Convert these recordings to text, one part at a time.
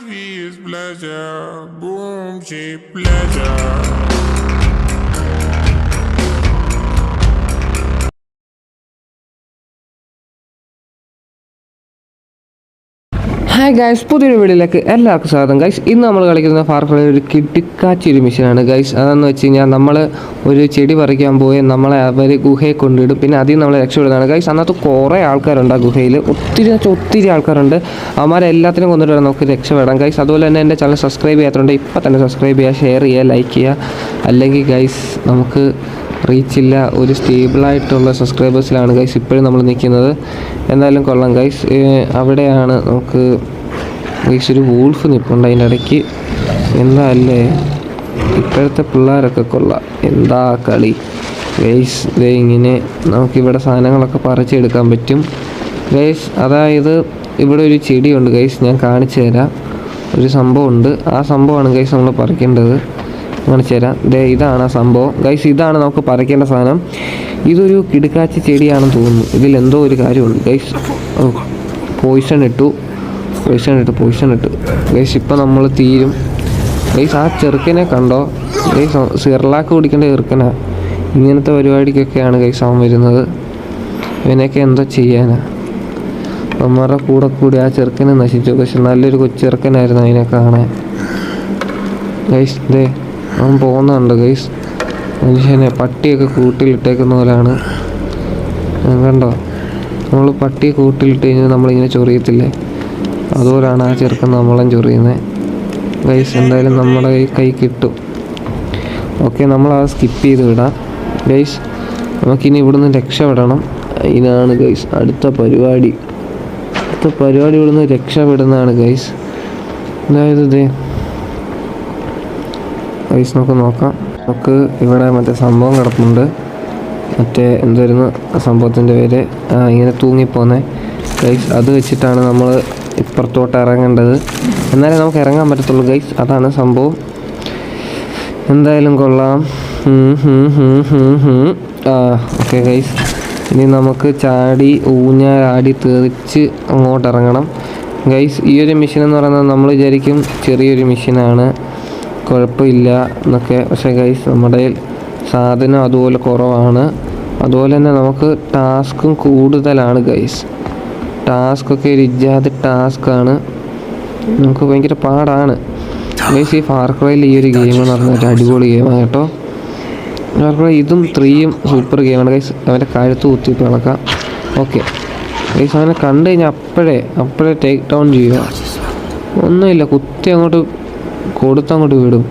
vie is pleasure. Boom, cheap pleasure. Hi guys, പുതിയൊരു വീഡിയോയിലേക്ക് എല്ലാവർക്കും സ്വാഗതം. ഗൈസ്, ഇന്ന് നമ്മൾ കളിക്കുന്ന ഫാർ ക്രൈ ഒരു കിടുക്കാച്ചൊരു മിഷനാണ് ഗൈസ്. അതെന്ന് വെച്ച് കഴിഞ്ഞാൽ നമ്മൾ ഒരു ചെടി പറിക്കാൻ പോയി നമ്മളെ അവർ ഗുഹയെ കൊണ്ടിടും. പിന്നെ അതിൽ നമ്മൾ രക്ഷപ്പെടുന്നതാണ് ഗൈസ്. അന്നത്തെ കുറേ ആൾക്കാരുണ്ട് ആ ഗുഹയിൽ, ഒത്തിരി ആൾക്കാരുണ്ട്. അവന്മാരെല്ലാത്തിനും കൊണ്ടിട്ട് വേണം നമുക്ക് രക്ഷപ്പെടാം ഗൈസ്. അതുപോലെ തന്നെ എൻ്റെ ചാനൽ സബ്സ്ക്രൈബ് ചെയ്യാത്തതുകൊണ്ട് ഇപ്പം തന്നെ സബ്സ്ക്രൈബ് ചെയ്യുക, ഷെയർ ചെയ്യുക, ലൈക്ക് ചെയ്യുക. അല്ലെങ്കിൽ ഗൈസ് നമുക്ക് റീച്ചില്ല, ഒരു സ്റ്റേബിളായിട്ടുള്ള സബ്സ്ക്രൈബേഴ്സിലാണ് ഗൈസ് ഇപ്പോഴും നമ്മൾ നിൽക്കുന്നത്. എന്തായാലും കൊള്ളാം ഗൈസ്. അവിടെയാണ് നമുക്ക് ഗൈസ് ഒരു വൂൾഫ് നിൽപ്പുണ്ട് അതിൻ്റെ ഇടയ്ക്ക്. എന്താ അല്ലേ, ഇപ്പോഴത്തെ പിള്ളേരൊക്കെ കൊള്ളാം, എന്താ കളി ഗൈസ്. ഇങ്ങനെ നമുക്കിവിടെ സാധനങ്ങളൊക്കെ പറിച്ചെടുക്കാൻ പറ്റും ഗൈസ്. അതായത് ഇവിടെ ഒരു ചെടിയുണ്ട് ഗൈസ്, ഞാൻ കാണിച്ചു തരാം. ഒരു സംഭവമുണ്ട്, ആ സംഭവമാണ് ഗൈസ് നമ്മൾ പറിക്കേണ്ടത്. കാണിച്ചു തരാം. ഇതാണ് ആ സംഭവം ഗൈസ്. ഇതാണ് നമുക്ക് പറിക്കേണ്ട സാധനം. ഇതൊരു കിടുക്കാച്ചി ചെടിയാണെന്ന് തോന്നുന്നു. ഇതിലെന്തോ ഒരു കാര്യമുണ്ട് ഗൈസ്. പോയിസൺ ഇട്ടു ഗൈസ്. ഇപ്പം നമ്മൾ തീരും ഗൈസ്. ആ ചെറുക്കനെ കണ്ടോ ഗൈസ്, സിർലാക്ക് കുടിക്കേണ്ട ചെറുക്കനാ. ഇങ്ങനത്തെ പരിപാടിക്കൊക്കെയാണ് ഗൈസ് അവൻ വരുന്നത്. ഇവനൊക്കെ എന്തോ ചെയ്യാനാ. അമ്മമാരുടെ കൂടെ ആ ചെറുക്കനെ നശിച്ചു. പക്ഷെ നല്ലൊരു കൊച്ചെറുക്കനായിരുന്നു അതിനെ കാണാൻ ഗൈസ്. അവൻ പോകുന്നുണ്ട് ഗൈസ്. മനുഷ്യനെ പട്ടിയൊക്കെ കൂട്ടിലിട്ടേക്കുന്ന പോലെയാണ്. കണ്ടോ, നമ്മൾ പട്ടിയെ കൂട്ടിലിട്ട് കഴിഞ്ഞാൽ നമ്മളിങ്ങനെ ചൊറിയത്തില്ലേ, അതുപോലെയാണ് ആ ചെറുക്കൻ നമ്മളെയും ചൊറിയുന്നത് ഗൈസ്. എന്തായാലും നമ്മുടെ കൈ കിട്ടും. ഓക്കെ, നമ്മളത് സ്കിപ്പ് ചെയ്ത് വിടാം ഗൈസ്. നമുക്കിനി ഇവിടുന്ന് രക്ഷപ്പെടണം. അതിനാണ് ഗൈസ് അടുത്ത പരിപാടി. ഇവിടുന്ന് രക്ഷപ്പെടുന്നതാണ് ഗൈസ്. അതായത് ഗൈസ് നമുക്ക് നോക്കാം. നമുക്ക് ഇവിടെ മറ്റേ സംഭവം കിടപ്പുണ്ട്. മറ്റേ എന്തായിരുന്നു സംഭവത്തിൻ്റെ പേര്, ഇങ്ങനെ തൂങ്ങിപ്പോന്നെ ഗൈസ്. അത് വെച്ചിട്ടാണ് നമ്മൾ ഇപ്പുറത്തോട്ട് ഇറങ്ങേണ്ടത്. എന്നാലേ നമുക്ക് ഇറങ്ങാൻ പറ്റത്തുള്ളൂ ഗൈസ്. അതാണ് സംഭവം. എന്തായാലും കൊള്ളാം. ഓക്കെ ഗൈസ്, ഇനി നമുക്ക് ഊഞ്ഞാടി തെറിച്ച് അങ്ങോട്ട് ഇറങ്ങണം ഗൈസ്. ഈ ഒരു മെഷീൻ എന്ന് പറയുന്നത് നമ്മൾ വിചാരിക്കും ചെറിയൊരു മെഷീനാണ്, കുഴപ്പമില്ല എന്നൊക്കെ. പക്ഷേ ഗൈസ് നമ്മുടെ സാധനം അതുപോലെ കുറവാണ്. അതുപോലെ തന്നെ നമുക്ക് ടാസ്കും കൂടുതലാണ് ഗൈസ്. ടാസ്കൊക്കെ ഒരു ഇജാതി ടാസ്ക്കാണ്, നമുക്ക് ഭയങ്കര പാടാണ് ഗൈസ്. ഈ ഫാർ ക്രൈയിൽ ഈ ഒരു ഗെയിം എന്ന് പറഞ്ഞാൽ ഒരു അടിപൊളി ഗെയിമാണ് കേട്ടോ. ഫാർ ക്രൈ ഇതും 3യും സൂപ്പർ ഗെയിമാണ് ഗൈസ്. അവൻ്റെ കഴുത്ത് കുത്തിയിട്ട് നടക്കാം. ഓക്കെ ഗൈസ്, അവനെ കണ്ടു കഴിഞ്ഞാൽ അപ്പോഴേ ടേക്ക് ഡൗൺ ചെയ്യുക. ഒന്നുമില്ല, കുത്തി അങ്ങോട്ട് കൊടുത്തങ്ങോട്ട് വിടും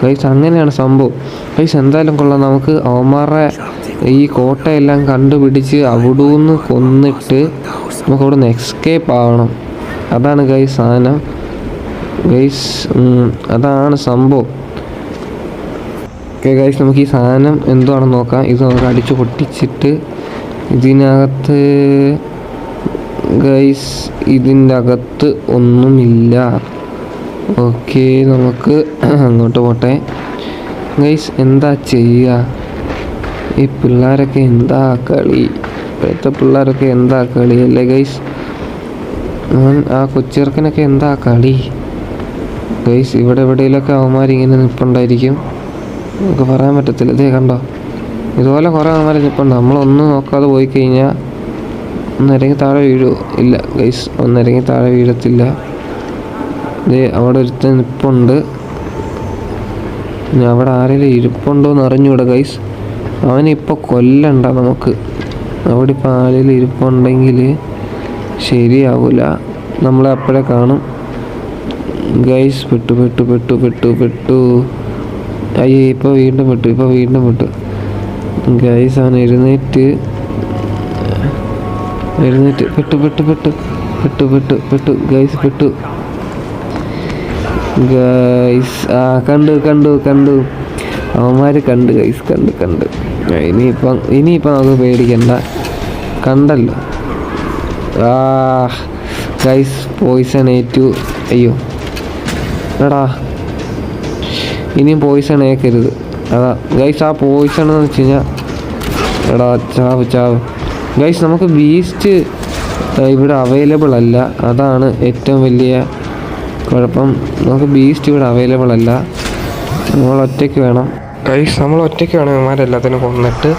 ഗൈസ്. അങ്ങനെയാണ് സംഭവം ഗൈസ്. എന്തായാലും കൊള്ളാം. നമുക്ക് അവന്മാരുടെ ഈ കോട്ടയെല്ലാം കണ്ടുപിടിച്ച് അവിടുന്ന് കൊന്നിട്ട് നമുക്ക് അവിടെ നിന്ന് എസ്കേപ്പ് ആവണം. അതാണ് ഗൈസ് സാധനം ഗൈസ്. അതാണ് സംഭവം. ഓക്കെ ഗൈസ്, നമുക്ക് ഈ സാധനം എന്താണെന്ന് നോക്കാം. ഇത് നമുക്ക് അടിച്ച് പൊട്ടിച്ചിട്ട് ഇതിനകത്ത് ഗൈസ്, ഇതിൻ്റെ അകത്ത് ഒന്നുമില്ല. ഓക്കെ, നമുക്ക് അങ്ങോട്ട് പോട്ടെ ഗൈസ്. എന്താ ചെയ്യുക, ഈ പിള്ളേരൊക്കെ എന്താ കളി, ഇപ്പോഴത്തെ പിള്ളേരൊക്കെ എന്താ കളി അല്ലേ ഗൈസ്. ആ കൊച്ചിറക്കനൊക്കെ എന്താ കളി ഗൈസ്. ഇവിടെ എവിടെയെങ്കിലൊക്കെ അവന്മാരിങ്ങനെ നിൽപ്പുണ്ടായിരിക്കും, നമുക്ക് പറയാൻ പറ്റത്തില്ല. കണ്ടോ, ഇതുപോലെ കുറേ അവന്മാർ നിൽപ്പുണ്ട്. നമ്മളൊന്നും നോക്കാതെ പോയി കഴിഞ്ഞാൽ ഒന്നിറങ്ങി താഴെ വീഴുമോ? ഇല്ല ഗൈസ്, ഒന്നിറങ്ങി താഴെ വീഴത്തില്ല. അവിടെ ഒരുത്തൻ നിൽപ്പുണ്ട്. ഇനി അവിടെ ആരെങ്കിലും ഇരിപ്പുണ്ടോ എന്ന് അറിഞ്ഞൂടെ ഗൈസ്. അവനിപ്പോൾ കൊല്ലണ്ട നമുക്ക്. അവിടെ ഇപ്പോൾ ആരെങ്കിലും ഇരിപ്പുണ്ടെങ്കിൽ ശരിയാവില്ല, നമ്മളെ അപ്പോഴേ കാണും ഗൈസ്. പെട്ടു. അയ്യേ, ഇപ്പോൾ വീണ്ടും പെട്ടു ഗൈസ്. അവൻ എഴുന്നേറ്റ് പെട്ടു ഗൈസ്. കണ്ടു അവന്മാർ കണ്ട് ഗൈസ്. കണ്ട് ഇനിയിപ്പം നമുക്ക് പേടിക്കണ്ട, കണ്ടല്ലോ. ഗൈസ് പോയിസൺ ഏറ്റു. അയ്യോ എടാ, ഇനിയും പോയിസൺ ഏക്കരുത്. അതാ ഗൈസ്, ആ പോയിസൺ എന്ന് വെച്ച് കഴിഞ്ഞാൽ എടാ ചാവ് ഗൈസ്. നമുക്ക് ബീസ്റ്റ് ഇവിടെ അവൈലബിൾ അല്ല, അതാണ് ഏറ്റവും വലിയ കുഴപ്പം നമുക്ക് ബീസ്റ്റ് ഇവിടെ അവൈലബിൾ അല്ല, നമ്മൾ ഒറ്റയ്ക്ക് വേണം ഗൈസ്, നമ്മൾ ഒറ്റയ്ക്ക് വേണം ഇവന്മാരെല്ലാത്തിനും കൊന്നിട്ട്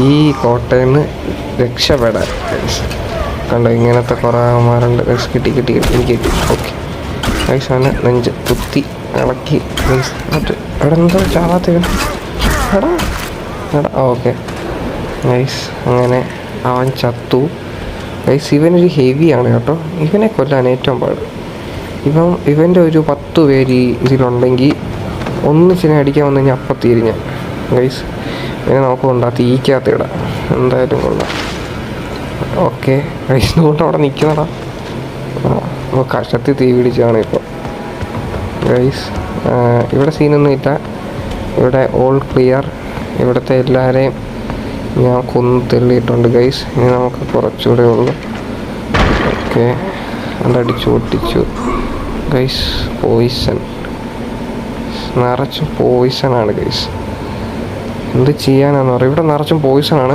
ഈ കോട്ടയിൽ നിന്ന് രക്ഷപ്പെടാൻ ഗൈസ്. കണ്ടോ ഇങ്ങനത്തെ കുറേ അവന്മാരുണ്ട് ഗൈസ്. കിട്ടി എനിക്ക് കിട്ടി. ഓക്കെ ഗൈസ് അവനെ നെഞ്ച് കുത്തി ഇളക്കി ഗൈസ്. എവിടെ എന്തോ ചാവാത്ത എടാ ഓക്കെ ഗൈസ്. അങ്ങനെ അവൻ ചത്തു ഗൈസ്. ഇവനൊരു ഹെവിയാണ് കേട്ടോ, ഇവനെ കൊല്ലാൻ ഏറ്റവും പാട്. ഇവൻ്റെ ഒരു 10 പേര് ഇതിലുണ്ടെങ്കിൽ ഒന്നിച്ചിനെ അടിക്കാൻ വന്നു കഴിഞ്ഞാൽ അപ്പം തീരുഞ്ഞ ഗൈസ്. ഇവനെ നമുക്ക് കൊണ്ടാ തീക്കകത്ത് ഇടാം, എന്തായാലും കൊള്ളാം. ഓക്കെ ഗൈസ് കൊണ്ട് അവിടെ നിൽക്കുന്നടാ. കഷത്തിൽ തീ പിടിച്ചാണ് ഇപ്പോൾ ഗൈസ്. ഇവിടെ സീനൊന്നും ഇല്ല, ഇവിടെ ഓൾ ക്ലിയർ. ഇവിടുത്തെ എല്ലാവരെയും ഞാൻ കൊന്നു തെള്ളിയിട്ടുണ്ട് ഗൈസ്. ഇനി നമുക്ക് കുറച്ചുകൂടെ ഉള്ളു. ഓക്കെ അതടിച്ചു പൊട്ടിച്ചു ഗൈസ്. പോയിസൺ നിറച്ചും പോയിസണാണ് ഗൈസ്. എന്ത് ചെയ്യാനാന്ന് പറയും, ഇവിടെ നിറച്ചും പോയിസണാണ്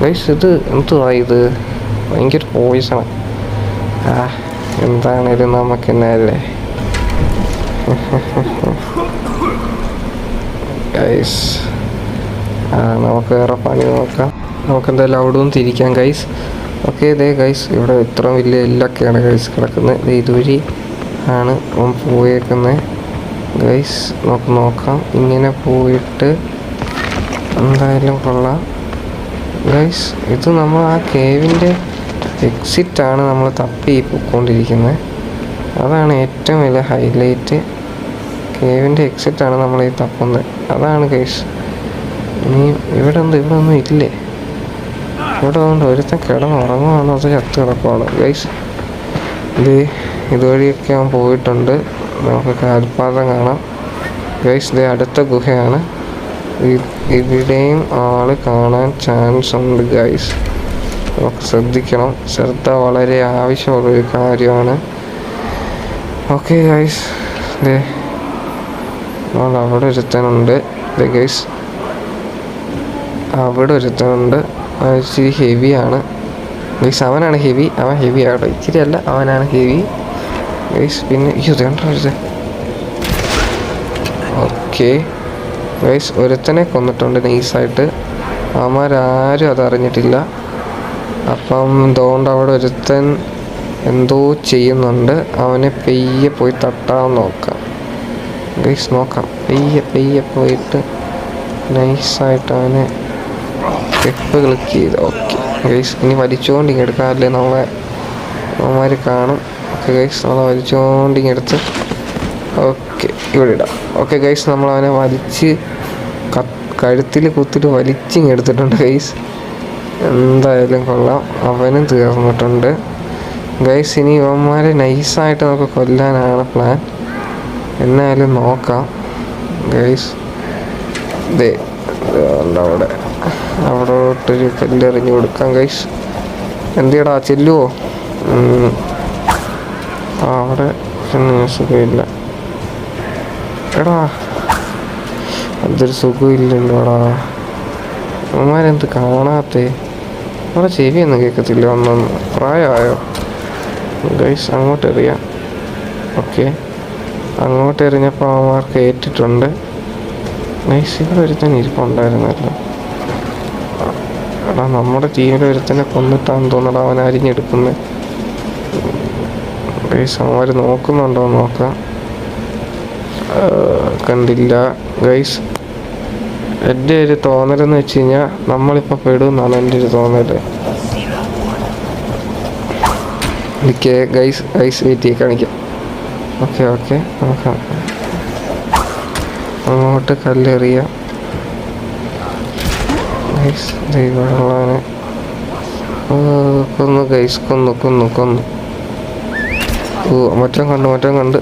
ഗൈസ്. ഇത് എന്തുവാ ഇത്, ഭയങ്കര പോയിസണാണ്. എന്താണേലും നമുക്ക് എന്നല്ലേ ഗൈസ്. നമുക്ക് വേറെ പണി നോക്കാം. നമുക്ക് എന്തായാലും അവിടെ നിന്ന് തിരിക്കാം ഗൈസ്. ഓക്കെ ഇതേ ഗൈസ്, ഇവിടെ ഇത്ര വലിയ എല്ലൊക്കെയാണ് ഗൈസ് കിടക്കുന്നത്. ഇതുവഴി ആണ് അവൻ പോയേക്കുന്നത് ഗൈസ്. നമുക്ക് നോക്കാം, ഇങ്ങനെ പോയിട്ട് എന്തായാലും കൊള്ളാം ഗൈസ്. ഇത് നമ്മൾ ആ കേവിൻ്റെ എക്സിറ്റാണ് നമ്മൾ തപ്പി പോയിക്കൊണ്ടിരിക്കുന്നത്. അതാണ് ഏറ്റവും വലിയ ഹൈലൈറ്റ്. കേവിൻ്റെ എക്സിറ്റാണ് നമ്മൾ ഈ തപ്പുന്നത്, അതാണ് ഗൈസ്. ഇനി ഇവിടെ ഒന്നും ഇല്ലേ? ഇവിടെ കൊണ്ട് ഒരുത്തൻ കിടന്നുറങ്ങുവാണോ അത് ചത്ത് കിടക്കുവാണ് ഗൈസ്. ഇതുവഴിയൊക്കെ അവൻ പോയിട്ടുണ്ട്. നമുക്ക് കാൽപാദം കാണാം ഗൈസ്. അടുത്ത ഗുഹയാണ്. ഇവിടെയും ആള് കാണാൻ ചാൻസ് ഉണ്ട് ഗൈസ്. നമുക്ക് ശ്രദ്ധിക്കണം, ശ്രദ്ധ വളരെ ആവശ്യമുള്ളൊരു കാര്യമാണ്. ഓക്കെ ഗൈസ്, അവിടെ ഒരുത്തനുണ്ട് ഗൈസ്. അവിടെ ഒരുത്തനുണ്ട്, ഇച്ചിരി ഹെവിയാണ് ഗൈസ്. അവനാണ് ഹെവി, അവൻ ഹെവി ആട്ടോ, ഇച്ചിരി അല്ല അവനാണ് ഹെവി ഗൈസ്. പിന്നെ ഓക്കെ ഗൈസ്, ഒരുത്തനെ കൊന്നിട്ടുണ്ട് നൈസായിട്ട്. അവന്മാരാരും അതറിഞ്ഞിട്ടില്ല. അപ്പം അതുകൊണ്ട് അവിടെ ഒരുത്തൻ എന്തോ ചെയ്യുന്നുണ്ട്. അവനെ പെയ്യെ പോയി തട്ടാൻ നോക്കാം ഗൈസ്. നോക്കാം, പെയ്യെ പോയിട്ട് നൈസായിട്ട് അവനെ സ്റ്റെപ്പ് ക്ലിക്ക് ചെയ്ത്. ഓക്കെ ഗൈസ്, ഇനി വലിച്ചുകൊണ്ടിങ്ങെടുക്കാം, അല്ലേ നമ്മളെ അവന്മാർ കാണും. ഓക്കെ ഗൈസ്, നമ്മളെ വലിച്ചുകൊണ്ടിങ്ങെടുത്ത് ഓക്കെ ഇവിടെ ഇടാം. ഓക്കെ ഗൈസ്, നമ്മളവനെ വലിച്ച് കഴുത്തിൽ കുത്തിട്ട് വലിച്ചിങ്ങെടുത്തിട്ടുണ്ട് ഗൈസ്. എന്തായാലും കൊള്ളാം, അവനും തീർന്നിട്ടുണ്ട് ഗൈസ്. ഇനി ഇവന്മാരെ നൈസായിട്ട് നമുക്ക് കൊല്ലാനാണ് പ്ലാൻ. എന്നാലും നോക്കാം ഗൈസ്. അവിടോട്ടൊരു കല്ലെറിഞ്ഞ് കൊടുക്കാം ഗൈസ്. എന്തിടാ ചെല്ലുവോ? അവിടെ സുഖമില്ല എടാ, അതൊരു സുഖമില്ലല്ലോടാ. അവന്മാരെന്ത് കാണാത്തേ? അവിടെ ചെവിയൊന്നും കേൾക്കത്തില്ല. ഒന്നൊന്ന് പ്രായമായോ ഗൈസ്? അങ്ങോട്ട് എറിയാം. ഓക്കെ, അങ്ങോട്ട് എറിഞ്ഞപ്പോൾ അവന്മാർക്ക് ഏറ്റിട്ടുണ്ട് ഗൈസ്. ഇവിടെ ഒരുത്തന്നെ ഇരിപ്പുണ്ടായിരുന്നല്ലോ. എടാ, നമ്മുടെ ടീമിൽ ഒരുത്തനെ കൊന്നിട്ടാന്ന് തോന്നടാ അവൻ അരിഞ്ഞെടുക്കുന്നത് ഗൈസ്. അവന്മാർ നോക്കുന്നുണ്ടോ നോക്കാം. കണ്ടില്ല ഗൈസ്. എൻ്റെ ഒരു തോന്നലെന്ന് വെച്ച് കഴിഞ്ഞാൽ നമ്മളിപ്പോൾ പെടുമെന്നാണ് എൻ്റെ ഒരു തോന്നൽ. എനിക്ക് ഗൈസ് വെയിറ്റ് ചെയ്ത് കാണിക്കാം. ഓക്കെ നോക്കാം. അങ്ങോട്ട് കല്ലെറിയാം ഗൈസ്. ദൈവമുള്ളവനെ കൊന്നു ഗൈസ്, കൊന്നു. മറ്റം കണ്ട്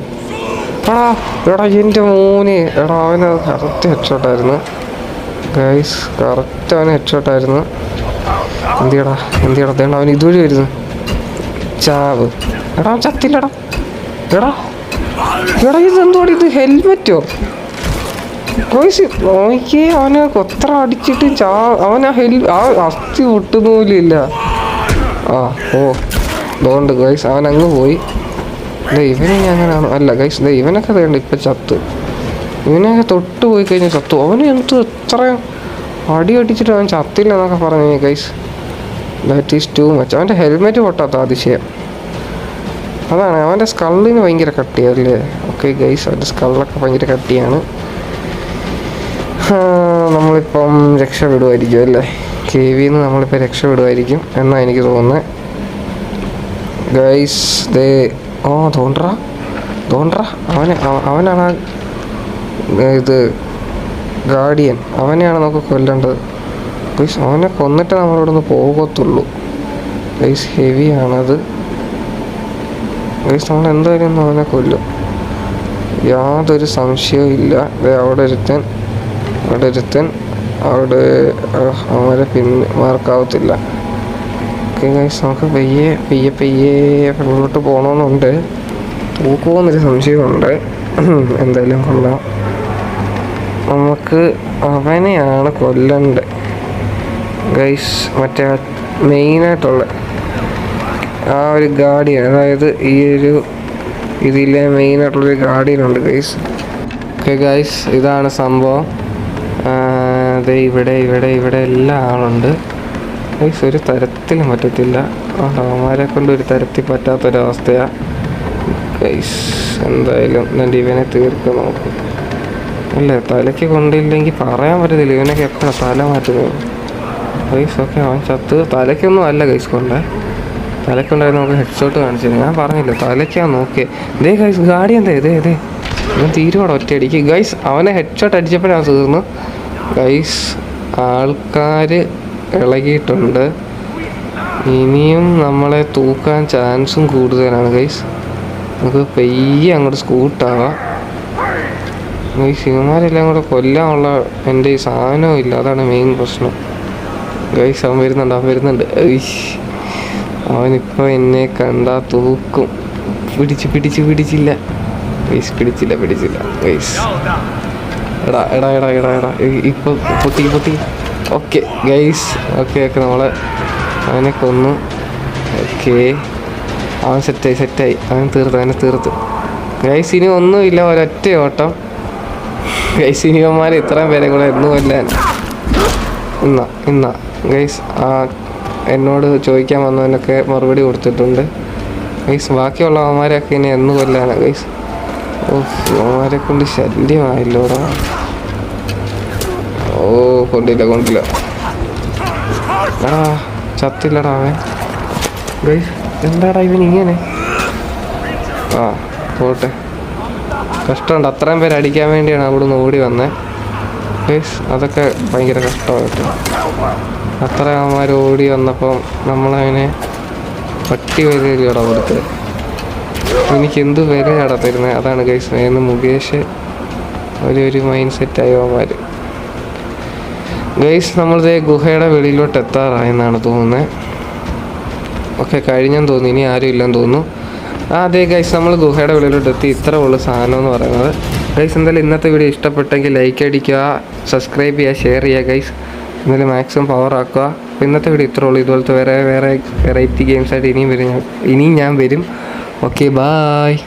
എടാ എൻ്റെ മോനെ. എടാ അവനത് കറക്റ്റ് ഹെഡ്ഷോട്ടായിരുന്നു ഗൈസ്, കറക്റ്റ് അവന് ഹെഡ്ഷോട്ടായിരുന്നു. എന്തിയടാ തേണ്ട അവൻ ഇതുവഴി വരുന്നു. ചാവ്. എടാ ചത്തില്ലടാ. എടാ ഇതെന്തോടി, ഇത് ഹെൽമെറ്റോ ഗൈസ്? നോക്കിയേ, അവനെ കൊത്ര അടിച്ചിട്ട് അവൻ ആ അസ്ഥി പൊട്ടുന്നൂലില്ല. അതുകൊണ്ട് ഗൈസ് അവൻ അങ്ങ് പോയി. ഇവനെ അങ്ങനെയാണോ? അല്ല ഗൈസ്, ഇവനൊക്കെ വേണ്ട ഇപ്പം ചത്ത്. ഇവനൊക്കെ തൊട്ട് പോയി കഴിഞ്ഞാൽ ചത്തു. അവന് എത്ര അടി അടിച്ചിട്ട് അവൻ ചത്തില്ല എന്നൊക്കെ പറഞ്ഞു guys. That is too much. അവൻ്റെ ഹെൽമെറ്റ് പൊട്ടാത്ത അതിശയം. അതാണ് അവൻ്റെ സ്കള്ളിന് ഭയങ്കര കട്ടിയല്ലേ. ഓക്കെ ഗൈസ്, അവൻ്റെ സ്കള്ളൊക്കെ ഭയങ്കര കട്ടിയാണ്. നമ്മളിപ്പം രക്ഷപ്പെടുമായിരിക്കും അല്ലേ? KVന്ന് നമ്മളിപ്പോൾ രക്ഷപ്പെടുമായിരിക്കും എന്നാണ് എനിക്ക് തോന്നുന്നത് ഗൈസ്. തോണ്ടറ അവനാണ് ഇത് ഗാർഡിയൻ. അവനെയാണ് നമുക്ക് കൊല്ലേണ്ടത് ഗൈസ്. അവനെ കൊന്നിട്ട് നമ്മളിവിടെ നിന്ന് പോകത്തുള്ളൂ ഗൈസ്. ഹെവിയാണത് ഗൈസ്. നമ്മൾ എന്തായാലും അവനെ കൊല്ലും, യാതൊരു സംശയവും ഇല്ല. അവിടെ ഒരുത്തൻ അവരെ മാർക്കാവത്തില്ല. ഓക്കെ ഗൈസ്, നമുക്ക് പയ്യെ മുന്നോട്ട് പോകണമെന്നുണ്ട്. തൂക്കുമെന്നൊരു സംശയമുണ്ട്. എന്തായാലും കൊള്ളാം. നമുക്ക് അവനെയാണ് കൊല്ലണ്ടത് ഗൈസ്. മറ്റേ മെയിനായിട്ടുള്ള ആ ഒരു ഗാർഡിയൻ, അതായത് ഈ ഒരു ഇതിലെ മെയിനായിട്ടുള്ളൊരു ഗാർഡിയനുണ്ട് ഗൈസ്. ഓക്കെ ഗൈസ്, ഇതാണ് സംഭവം. അതെ, ഇവിടെ എല്ലാ ആളുണ്ട് ഗൈസ്. ഒരു തരത്തിലും പറ്റത്തില്ല. അവന്മാരെ കൊണ്ട് ഒരു തരത്തിൽ പറ്റാത്തൊരവസ്ഥയാണ് ഗൈസ്. എന്തായാലും എന്നിട്ട് ഇവനെ തീർക്കും നമുക്ക് അല്ലേ. തലയ്ക്ക് കൊണ്ടില്ലെങ്കിൽ പറയാൻ പറ്റത്തില്ല. ഇവനൊക്കെ എപ്പോഴാണ് തല മാറ്റുന്നത് ഗൈസ്. ഓക്കെ, അവൻ ചത്ത്. തലയ്ക്കൊന്നും അല്ല ഗൈസ് തലയ്ക്കുണ്ടായിരുന്നു. നമുക്ക് ഹെഡ്ഷോട്ട് കാണിച്ചത് ഞാൻ പറഞ്ഞില്ല, തലയ്ക്കാണ് നോക്കിയത്. ഇതേ ഗൈസ്, ഗാഡി എന്താ ഇതേ ഇവൻ തീരുവാണ് ഒറ്റയടിക്ക് ഗൈസ്. അവനെ ഹെഡ്ഷോട്ട് അടിച്ചപ്പോഴാണ് തീർന്നു ഗൈസ്. ആൾക്കാർ ഇളകിയിട്ടുണ്ട്. ഇനിയും നമ്മളെ തൂക്കാൻ ചാൻസും കൂടുതലാണ് ഗൈസ്. നമുക്ക് പയ്യെ അങ്ങോട്ട് സ്കൂട്ടാവാം ഗൈസ്. ഇവന്മാരെല്ലാം കൂടെ കൊല്ലാനുള്ള എൻ്റെ ഈ സാധനവും ഇല്ല, അതാണ് മെയിൻ പ്രശ്നം ഗൈസ്. അവൻ വരുന്നുണ്ട്. അവനിപ്പോൾ എന്നെ കണ്ടാ തൂക്കും. പിടിച്ചില്ല ഗൈസ്. പിടിച്ചില്ല ഗൈസ്. എടാ ഇപ്പോൾ പൊട്ടി. ഓക്കെ ഗൈസ്, ഓക്കെ നമ്മളെ അവനെ കൊന്നു. ഓക്കെ, അവൻ സെറ്റായി. അവനെ തീർത്ത് ഗൈസ്. ഇനി ഒന്നുമില്ല, ഒരൊറ്റ ഓട്ടം ഗൈസ്. ഇനിവന്മാരെ ഇത്രയും പേരെ കൂടെ എന്നും കൊല്ലാൻ ഇന്ന ഗൈസ്. എന്നോട് ചോദിക്കാൻ വന്നവനൊക്കെ മറുപടി കൊടുത്തിട്ടുണ്ട് ഗൈസ്. ബാക്കിയുള്ള അവന്മാരെയൊക്കെ ഇനി എന്ന് കൊല്ലാനാണ് ഗൈസ്. അവന്മാരെ കൊണ്ട് ശല്യമായില്ലോടാ. കൊണ്ടില്ല ചത്തില്ലടാ അവൻ ഗൈസ്. എന്താടാ ഇവൻ ഇങ്ങനെ? പോട്ടെ, കഷ്ടമുണ്ട്. അത്രയും പേര് അടിക്കാൻ വേണ്ടിയാണ് അവിടെ നിന്ന് ഓടി വന്നത് ഗൈസ്. അതൊക്കെ ഭയങ്കര കഷ്ടമായിട്ട്. അത്ര അവന്മാർ ഓടി വന്നപ്പം നമ്മളവനെ പട്ടി വിലയിലൂടെ കൊടുത്തത്. എനിക്ക് എന്ത് വിലയാടാ തരുന്നത്? അതാണ് ഗൈസ്. എന്ന് മുകേഷ് ഒരു മൈൻഡ് സെറ്റായി അവന്മാർ ഗൈസ്. നമ്മളിതേ ഗുഹയുടെ വെളിയിലോട്ട് എത്താറായെന്നാണ് തോന്നുന്നത്. ഓക്കെ, കഴിഞ്ഞെന്ന് തോന്നുന്നു. ഇനി ആരും ഇല്ലെന്ന് തോന്നുന്നു. അതെ ഗൈസ്, നമ്മൾ ഗുഹയുടെ വെളിയിലോട്ട് എത്തി. ഇത്ര ഉള്ള സാധനം എന്ന് പറയുന്നത് ഗൈസ്. എന്തായാലും ഇന്നത്തെ വീഡിയോ ഇഷ്ടപ്പെട്ടെങ്കിൽ ലൈക്ക് അടിക്കുക, സബ്സ്ക്രൈബ് ചെയ്യുക, ഷെയർ ചെയ്യുക ഗൈസ്. എന്നാലും മാക്സിമം പവർ ആക്കുക. അപ്പോൾ ഇന്നത്തെ വീഡിയോ ഇത്രേ ഉള്ളൂ. ഇതുപോലത്തെ വേറെ വെറൈറ്റി ഗെയിംസായിട്ട് ഇനിയും ഞാൻ വരും. Okay, bye.